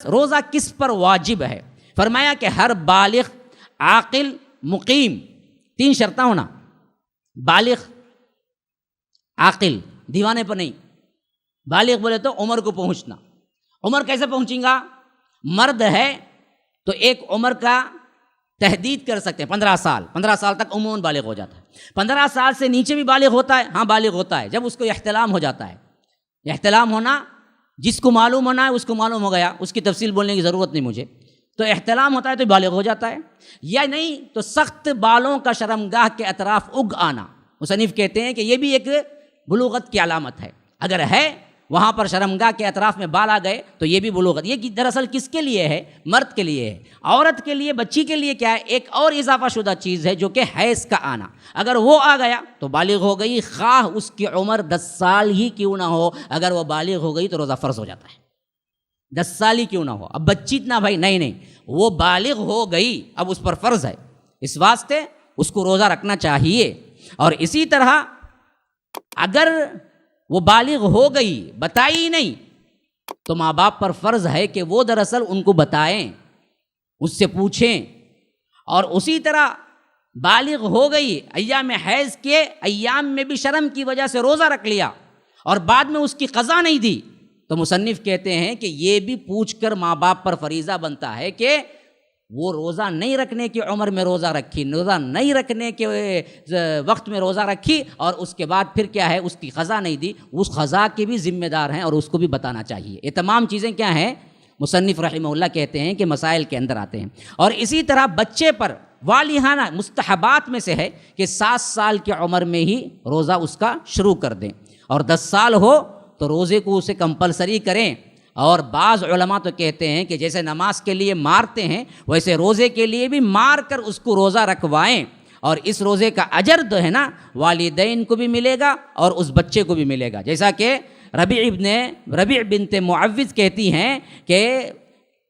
روزہ کس پر واجب ہے؟ فرمایا کہ ہر بالغ، عاقل، مقیم، 3 شرطیں ہونا، بالغ، عاقل، دیوانے پر نہیں۔ بالغ بولے تو عمر کو پہنچنا۔ عمر کیسے پہنچیں گا؟ مرد ہے تو ایک عمر کا تحدید کر سکتے ہیں، 15 سال، 15 سال تک عموماً بالغ ہو جاتا ہے۔ 15 سال سے نیچے بھی بالغ ہوتا ہے، ہاں بالغ ہوتا ہے جب اس کو احتلام ہو جاتا ہے۔ احتلام ہونا جس کو معلوم ہونا ہے اس کو معلوم ہو گیا، اس کی تفصیل بولنے کی ضرورت نہیں مجھے۔ تو احتلام ہوتا ہے تو بالغ ہو جاتا ہے، یا نہیں تو سخت بالوں کا شرمگاہ کے اطراف اگ آنا، مصنف کہتے ہیں کہ یہ بھی ایک بلوغت کی علامت ہے۔ اگر ہے وہاں پر شرمگاہ کے اطراف میں بال آ گئے تو یہ بھی بلوغت۔ یہ دراصل کس کے لیے ہے؟ مرد کے لیے ہے۔ عورت کے لیے، بچی کے لیے کیا ہے؟ ایک اور اضافہ شدہ چیز ہے جو کہ حیض کا آنا۔ اگر وہ آ گیا تو بالغ ہو گئی، خواہ اس کی عمر 10 سال ہی کیوں نہ ہو۔ اگر وہ بالغ ہو گئی تو روزہ فرض ہو جاتا ہے، 10 سال ہی کیوں نہ ہو۔ اب بچی اتنا بھائی نہیں، وہ بالغ ہو گئی، اب اس پر فرض ہے، اس واسطے اس کو روزہ رکھنا چاہیے۔ اور اسی طرح اگر وہ بالغ ہو گئی، بتائی نہیں، تو ماں باپ پر فرض ہے کہ وہ دراصل ان کو بتائیں، اس سے پوچھیں۔ اور اسی طرح بالغ ہو گئی، ایام حیض کے ایام میں بھی شرم کی وجہ سے روزہ رکھ لیا اور بعد میں اس کی قضا نہیں دی، تو مصنف کہتے ہیں کہ یہ بھی پوچھ کر ماں باپ پر فریضہ بنتا ہے کہ وہ روزہ نہیں رکھنے کی عمر میں روزہ رکھی، روزہ نہیں رکھنے کے وقت میں روزہ رکھی، اور اس کے بعد پھر کیا ہے، اس کی قضا نہیں دی، اس قضا کے بھی ذمہ دار ہیں اور اس کو بھی بتانا چاہیے۔ یہ تمام چیزیں کیا ہیں؟ مصنف رحمہ اللہ کہتے ہیں کہ مسائل کے اندر آتے ہیں۔ اور اسی طرح بچے پر والہانہ مستحبات میں سے ہے کہ 7 سال کی عمر میں ہی روزہ اس کا شروع کر دیں، اور 10 سال ہو تو روزے کو اسے کمپلسری کریں۔ اور بعض علماء تو کہتے ہیں کہ جیسے نماز کے لیے مارتے ہیں ویسے روزے کے لیے بھی مار کر اس کو روزہ رکھوائیں، اور اس روزے کا اجر جو ہے نا والدین کو بھی ملے گا اور اس بچے کو بھی ملے گا۔ جیسا کہ ربیع بنت معوذ کہتی ہیں کہ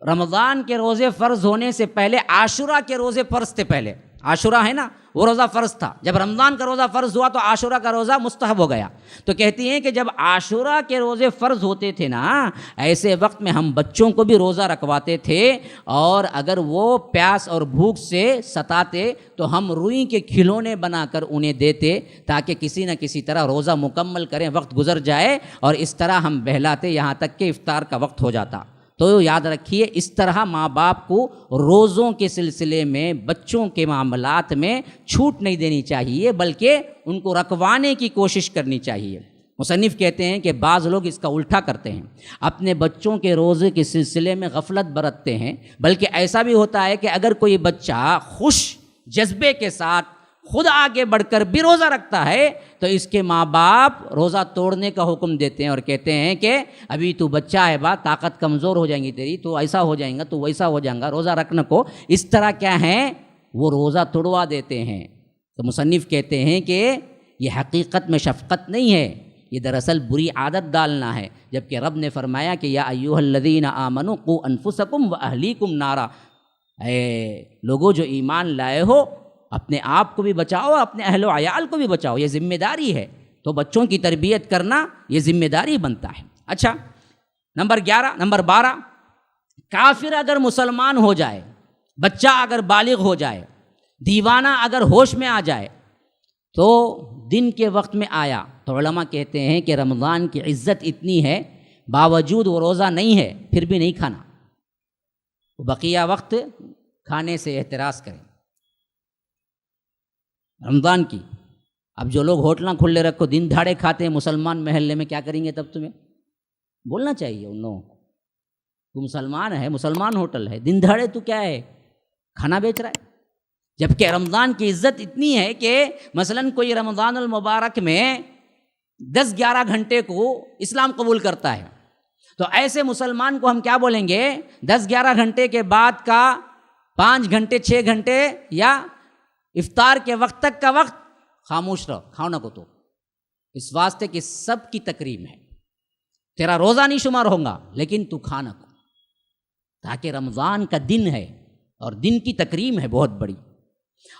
رمضان کے روزے فرض ہونے سے پہلے عاشورہ کے روزے فرض تھے۔ پہلے عاشورہ ہے نا، وہ روزہ فرض تھا، جب رمضان کا روزہ فرض ہوا تو عاشورہ کا روزہ مستحب ہو گیا۔ تو کہتی ہیں کہ جب عاشورہ کے روزے فرض ہوتے تھے نا، ایسے وقت میں ہم بچوں کو بھی روزہ رکھواتے تھے، اور اگر وہ پیاس اور بھوک سے ستاتے تو ہم روئی کے کھلونے بنا کر انہیں دیتے تاکہ کسی نہ کسی طرح روزہ مکمل کریں، وقت گزر جائے، اور اس طرح ہم بہلاتے یہاں تک کہ افطار کا وقت ہو جاتا۔ تو یاد رکھیے، اس طرح ماں باپ کو روزوں کے سلسلے میں بچوں کے معاملات میں چھوٹ نہیں دینی چاہیے، بلکہ ان کو رکھوانے کی کوشش کرنی چاہیے۔ مصنف کہتے ہیں کہ بعض لوگ اس کا الٹا کرتے ہیں، اپنے بچوں کے روزے کے سلسلے میں غفلت برتتے ہیں، بلکہ ایسا بھی ہوتا ہے کہ اگر کوئی بچہ خوش جذبے کے ساتھ خود آگے بڑھ کر بھی روزہ رکھتا ہے تو اس کے ماں باپ روزہ توڑنے کا حکم دیتے ہیں اور کہتے ہیں کہ ابھی تو بچہ ہے، بات طاقت کمزور ہو جائیں گی تیری، تو ایسا ہو جائیں گا، تو ویسا ہو جائیں گا، روزہ رکھنے کو۔ اس طرح کیا ہے، وہ روزہ توڑوا دیتے ہیں۔ تو مصنف کہتے ہیں کہ یہ حقیقت میں شفقت نہیں ہے، یہ دراصل بری عادت ڈالنا ہے، جبکہ رب نے فرمایا کہ یا ایھا الذین آمنوا قوا انفسکم واہلیکم نارا، اے لوگوں جو ایمان لائے ہو، اپنے آپ کو بھی بچاؤ اور اپنے اہل و عیال کو بھی بچاؤ، یہ ذمہ داری ہے۔ تو بچوں کی تربیت کرنا یہ ذمہ داری بنتا ہے۔ اچھا، نمبر 12، کافر اگر مسلمان ہو جائے، بچہ اگر بالغ ہو جائے، دیوانہ اگر ہوش میں آ جائے، تو دن کے وقت میں آیا، تو علماء کہتے ہیں کہ رمضان کی عزت اتنی ہے، باوجود وہ روزہ نہیں ہے پھر بھی نہیں کھانا، بقیہ وقت کھانے سے احتراز کریں رمضان کی۔ اب جو لوگ ہوٹلاں کھلے رکھو، دن دھاڑے کھاتے ہیں مسلمان محلے میں، کیا کریں گے تب؟ تمہیں بولنا چاہیے ان لوگوں کو، تو مسلمان ہے، مسلمان ہوٹل ہے، دن دھاڑے تو کیا ہے، کھانا بیچ رہا ہے۔ جبکہ رمضان کی عزت اتنی ہے کہ مثلاً کوئی رمضان المبارک میں 10-11 گھنٹے کو اسلام قبول کرتا ہے، تو ایسے مسلمان کو ہم کیا بولیں گے؟ 10-11 گھنٹے کے بعد کا 5 گھنٹے 6 گھنٹے یا افطار کے وقت تک کا وقت خاموش رہو، کھاؤ نہ کو، تو اس واسطے کہ سب کی تکریم ہے، تیرا روزہ نہیں شمار ہوگا لیکن تو کھانا کو، تاکہ رمضان کا دن ہے اور دن کی تکریم ہے بہت بڑی۔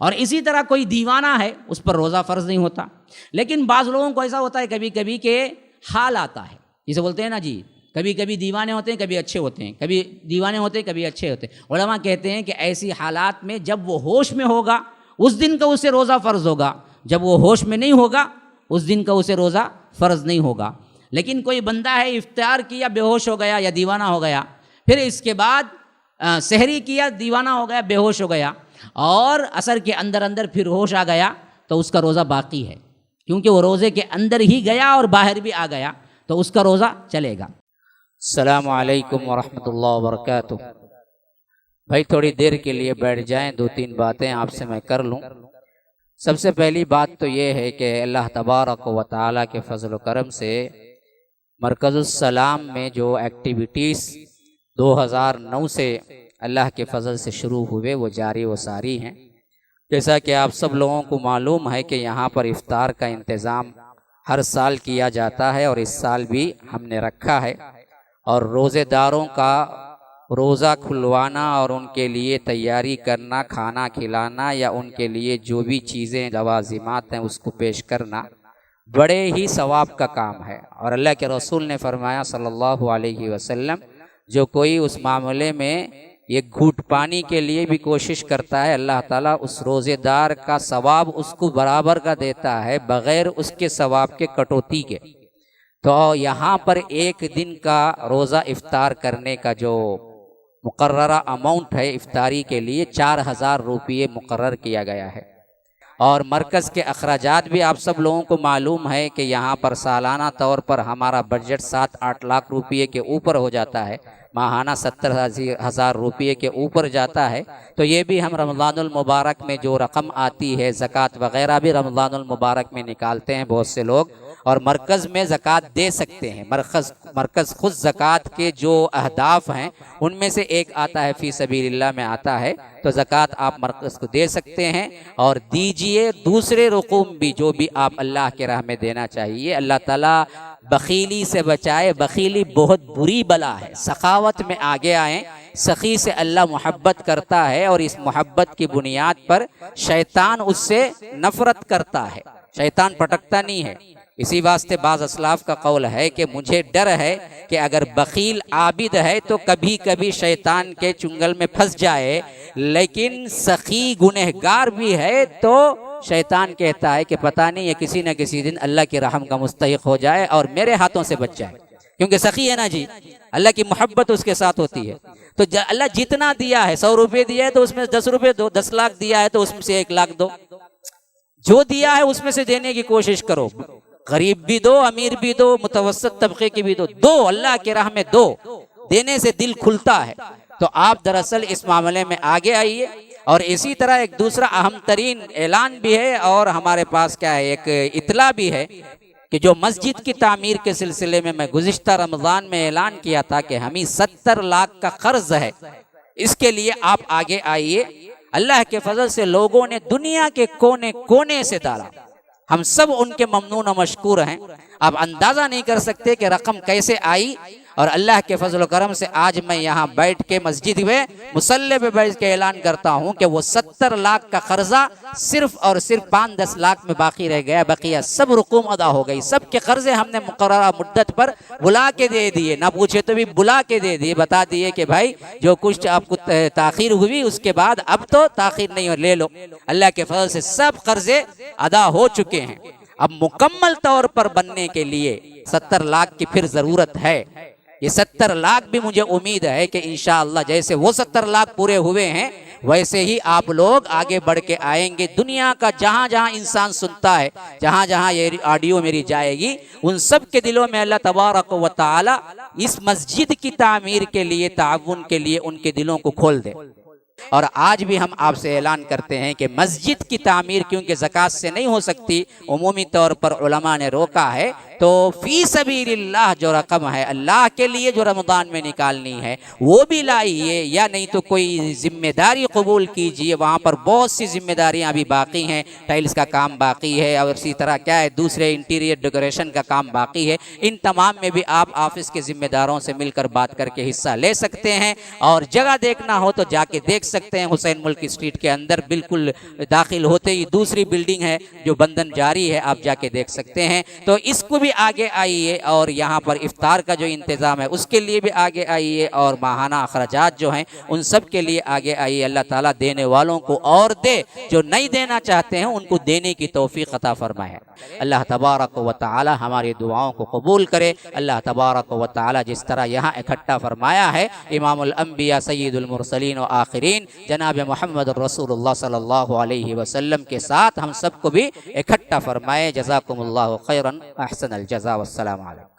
اور اسی طرح کوئی دیوانہ ہے، اس پر روزہ فرض نہیں ہوتا، لیکن بعض لوگوں کو ایسا ہوتا ہے کبھی کبھی کہ حال آتا ہے، جسے بولتے ہیں نا جی کبھی کبھی دیوانے ہوتے ہیں، کبھی اچھے ہوتے ہیں، کبھی دیوانے ہوتے ہیں، کبھی اچھے ہوتے ہیں۔ علماء کہتے ہیں کہ ایسی حالات میں جب وہ ہوش میں ہوگا اس دن کا اسے روزہ فرض ہوگا، جب وہ ہوش میں نہیں ہوگا اس دن کا اسے روزہ فرض نہیں ہوگا۔ لیکن کوئی بندہ ہے افطار کیا بے ہوش ہو گیا یا دیوانہ ہو گیا، پھر اس کے بعد سحری کیا دیوانہ ہو گیا بے ہوش ہو گیا، اور عصر کے اندر اندر پھر ہوش آ گیا، تو اس کا روزہ باقی ہے، کیونکہ وہ روزے کے اندر ہی گیا اور باہر بھی آ گیا، تو اس کا روزہ چلے گا۔ السلام علیکم ورحمۃ اللہ وبرکاتہ۔ بھائی تھوڑی دیر کے لیے بیٹھ جائیں، 2-3 باتیں آپ سے میں کر لوں۔ سب سے پہلی بات تو یہ ہے کہ اللہ تبارک و تعالیٰ کے فضل و کرم سے مرکز السلام میں جو ایکٹیویٹیز 2009 سے اللہ کے فضل سے شروع ہوئے وہ جاری و ساری ہیں۔ جیسا کہ آپ سب لوگوں کو معلوم ہے کہ یہاں پر افطار کا انتظام ہر سال کیا جاتا ہے، اور اس سال بھی ہم نے رکھا ہے، اور روزے داروں کا روزہ کھلوانا اور ان کے لیے تیاری کرنا، کھانا کھلانا یا ان کے لیے جو بھی چیزیں لوازمات ہیں اس کو پیش کرنا بڑے ہی ثواب کا کام ہے۔ اور اللہ کے رسول نے فرمایا صلی اللہ علیہ وسلم، جو کوئی اس معاملے میں ایک گھوٹ پانی کے لیے بھی کوشش کرتا ہے، اللہ تعالیٰ اس روزے دار کا ثواب اس کو برابر کا دیتا ہے، بغیر اس کے ثواب کے کٹوتی کے۔ تو یہاں پر ایک دن کا روزہ افطار کرنے کا جو مقررہ اماؤنٹ ہے افطاری کے لیے 4000 روپیے مقرر کیا گیا ہے، اور مرکز کے اخراجات بھی آپ سب لوگوں کو معلوم ہے کہ یہاں پر سالانہ طور پر ہمارا بجٹ 7-8 لاکھ روپیے کے اوپر ہو جاتا ہے، ماہانہ 70,000 روپیے کے اوپر جاتا ہے۔ تو یہ بھی ہم رمضان المبارک میں جو رقم آتی ہے زکوٰۃ وغیرہ بھی رمضان المبارک میں نکالتے ہیں بہت سے لوگ، اور مرکز میں زکوٰۃ دے سکتے ہیں۔ مرکز خود زکوٰۃ کے جو اہداف ہیں ان میں سے ایک آتا ہے فی سبیل اللہ میں آتا ہے، تو زکوٰۃ آپ مرکز کو دے سکتے ہیں اور دیجئے۔ دوسرے رقوم بھی جو بھی آپ اللہ کے راہ میں دینا چاہیے۔ اللہ تعالیٰ بخیلی سے بچائے، بخیلی بہت بری بلا ہے۔ سخاوت میں آگے آئیں، سخی سے اللہ محبت کرتا ہے، اور اس محبت کی بنیاد پر شیطان اس سے نفرت کرتا ہے، شیطان پٹکتا نہیں ہے۔ اسی واسطے بعض اسلاف کا قول ہے کہ مجھے ڈر ہے کہ اگر بخیل عابد ہے تو کبھی کبھی شیطان کے چنگل میں پھنس جائے، لیکن سخی گنہگار بھی ہے تو شیطان کہتا ہے کہ پتہ نہیں یہ کسی نہ کسی دن اللہ کی رحم کا مستحق ہو جائے اور میرے ہاتھوں سے بچ جائے، کیونکہ سخی ہے نا جی، اللہ کی محبت اس کے ساتھ ہوتی ہے۔ تو اللہ جتنا دیا ہے، 100 روپے دیا ہے تو اس میں 10 روپے دو، 10 لاکھ دیا ہے تو اس میں سے 1 لاکھ دو، جو دیا ہے اس میں سے دینے کی کوشش کرو۔ غریب بھی دو، امیر بھی دو، متوسط طبقے کی بھی دو، اللہ کے راہ میں دو، دینے سے دل کھلتا ہے۔ تو آپ دراصل اس معاملے میں آگے آئیے۔ اور اسی طرح ایک دوسرا اہم ترین اعلان بھی ہے، اور ہمارے پاس کیا ہے ایک اطلاع بھی ہے کہ جو مسجد کی تعمیر کے سلسلے میں گزشتہ رمضان میں اعلان کیا تھا کہ ہمیں 70 لاکھ کا قرض ہے، اس کے لیے آپ آگے آئیے۔ اللہ کے فضل سے لوگوں نے دنیا کے کونے کونے سے ڈالا، ہم سب ان کے ممنون و مشکور ہیں۔ آپ اندازہ نہیں کر سکتے کہ رقم کیسے آئی، اور اللہ کے فضل و کرم سے آج میں یہاں بیٹھ کے مسجد میں مصلی پہ بیٹھ کے اعلان کرتا ہوں کہ وہ 70 لاکھ کا قرضہ صرف اور صرف 5-10 لاکھ میں باقی رہ گیا، بقیہ سب رقوم ادا ہو گئی۔ سب کے قرضے ہم نے مقررہ مدت پر بلا کے دے دیے، نہ پوچھے تو بھی بلا کے دے دیے، بتا دیے کہ بھائی جو کچھ آپ کو تاخیر ہوئی اس کے بعد اب تو تاخیر نہیں ہو، لے لو۔ اللہ کے فضل سے سب قرضے ادا ہو چکے ہیں۔ اب مکمل طور پر بننے کے لیے 70 لاکھ کی پھر ضرورت ہے۔ یہ 70 لاکھ بھی مجھے امید ہے کہ انشاءاللہ جیسے وہ 70 لاکھ پورے ہوئے ہیں ویسے ہی آپ لوگ آگے بڑھ کے آئیں گے۔ دنیا کا جہاں جہاں انسان سنتا ہے، جہاں جہاں یہ آڈیو میری جائے گی، ان سب کے دلوں میں اللہ تبارک و تعالی اس مسجد کی تعمیر کے لیے، تعاون کے لیے ان کے دلوں کو کھول دے۔ اور آج بھی ہم آپ سے اعلان کرتے ہیں کہ مسجد کی تعمیر کیونکہ زکوٰۃ سے نہیں ہو سکتی، عمومی طور پر علماء نے روکا ہے، تو فی سبیل اللہ جو رقم ہے اللہ کے لیے جو رمضان میں نکالنی ہے وہ بھی لائیے، یا نہیں تو کوئی ذمہ داری قبول کیجئے۔ وہاں پر بہت سی ذمہ داریاں ابھی باقی ہیں، ٹائلز کا کام باقی ہے، اور اسی طرح کیا ہے دوسرے انٹیریئر ڈیکوریشن کا کام باقی ہے۔ ان تمام میں بھی آپ آفس کے ذمہ داروں سے مل کر بات کر کے حصہ لے سکتے ہیں، اور جگہ دیکھنا ہو تو جا کے دیکھ سکتے ہیں۔ حسین ملک اسٹریٹ کے اندر بالکل داخل ہوتے ہی دوسری بلڈنگ ہے جو بندھن جاری ہے، آپ جا کے دیکھ سکتے ہیں۔ تو اس کو بھی بھی آگے آئیے، اور یہاں پر افطار کا جو انتظام ہے اس کے لیے بھی آگے آئیے، اور ماہانہ اخراجات جو ہیں ان سب کے لیے آگے آئیے۔ اللہ تعالیٰ دینے والوں کو اور دے، جو نہیں دینا چاہتے ہیں ان کو دینے کی توفیق عطا فرمائے۔ اللہ تبارک و تعالی ہماری دعاؤں کو قبول کرے۔ اللہ تبارک و تعالی جس طرح یہاں اکٹھا فرمایا ہے امام الانبیاء سید المرسلین و آخرین جناب محمد رسول اللہ صلی اللہ علیہ وسلم کے ساتھ ہم سب کو بھی اکٹھا فرمائے۔ جزاکم اللہ خیرا، احسن الجزاء، والسلام علیکم۔